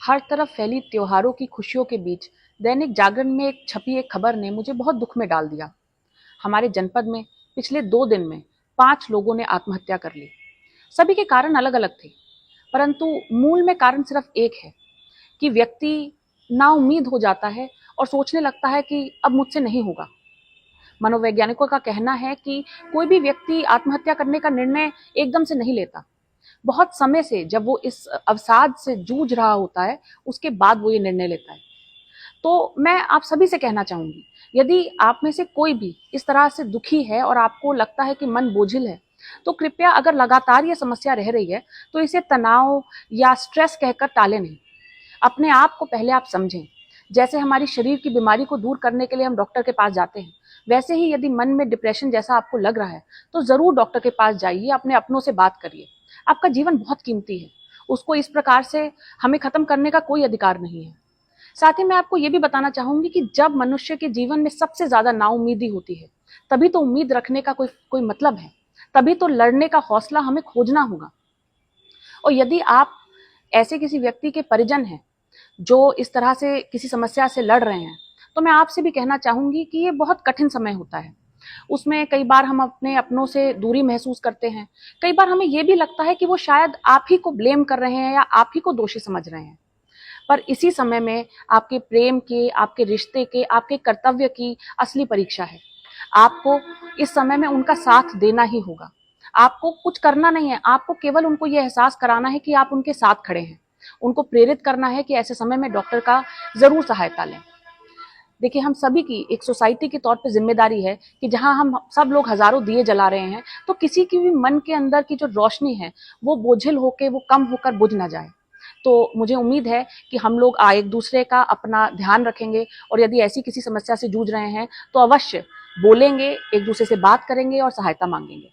हर तरफ फैली त्योहारों की खुशियों के बीच दैनिक जागरण में एक छपी एक खबर ने मुझे बहुत दुख में डाल दिया। हमारे जनपद में पिछले 2 दिन में 5 लोगों ने आत्महत्या कर ली। सभी के कारण अलग अलग थे, परंतु मूल में कारण सिर्फ एक है कि व्यक्ति नाउम्मीद हो जाता है और सोचने लगता है कि अब मुझसे नहीं होगा। मनोवैज्ञानिकों का कहना है कि कोई भी व्यक्ति आत्महत्या करने का निर्णय एकदम से नहीं लेता। बहुत समय से जब वो इस अवसाद से जूझ रहा होता है, उसके बाद वो ये निर्णय लेता है। तो मैं आप सभी से कहना चाहूंगी, यदि आप में से कोई भी इस तरह से दुखी है और आपको लगता है कि मन बोझिल है, तो कृपया अगर लगातार ये समस्या रह रही है तो इसे तनाव या स्ट्रेस कहकर टालें नहीं। अपने आप को पहले आप समझें। जैसे हमारी शरीर की बीमारी को दूर करने के लिए हम डॉक्टर के पास जाते हैं, वैसे ही यदि मन में डिप्रेशन जैसा आपको लग रहा है तो जरूर डॉक्टर के पास जाइए, अपने अपनों से बात करिए। आपका जीवन बहुत कीमती है, उसको इस प्रकार से हमें खत्म करने का कोई अधिकार नहीं है। साथ ही मैं आपको ये भी बताना चाहूंगी कि जब मनुष्य के जीवन में सबसे ज्यादा नाउम्मीदी होती है, तभी तो उम्मीद रखने का कोई मतलब है, तभी तो लड़ने का हौसला हमें खोजना होगा। और यदि आप ऐसे किसी व्यक्ति के परिजन हैं जो इस तरह से किसी समस्या से लड़ रहे हैं, तो मैं आपसे भी कहना चाहूंगी कि ये बहुत कठिन समय होता है। उसमें कई बार हम अपने अपनों से दूरी महसूस करते हैं। कई बार हमें ये भी लगता है कि वो शायद आप ही को ब्लेम कर रहे हैं या आप ही को दोषी समझ रहे हैं। पर इसी समय में आपके प्रेम के, आपके रिश्ते के, आपके कर्तव्य की असली परीक्षा है। आपको इस समय में उनका साथ देना ही होगा। आपको कुछ करना नहीं है, आपको केवल उनको ये एहसास कराना है कि आप उनके साथ खड़े हैं। उनको प्रेरित करना है कि ऐसे समय में डॉक्टर का जरूर सहायता लें। देखिए, हम सभी की एक सोसाइटी के तौर पे जिम्मेदारी है कि जहां हम सब लोग हजारों दिए जला रहे हैं, तो किसी की भी मन के अंदर की जो रोशनी है वो बोझिल होकर, वो कम होकर बुझ ना जाए। तो मुझे उम्मीद है कि हम लोग एक दूसरे का अपना ध्यान रखेंगे, और यदि ऐसी किसी समस्या से जूझ रहे हैं तो अवश्य बोलेंगे, एक दूसरे से बात करेंगे और सहायता मांगेंगे।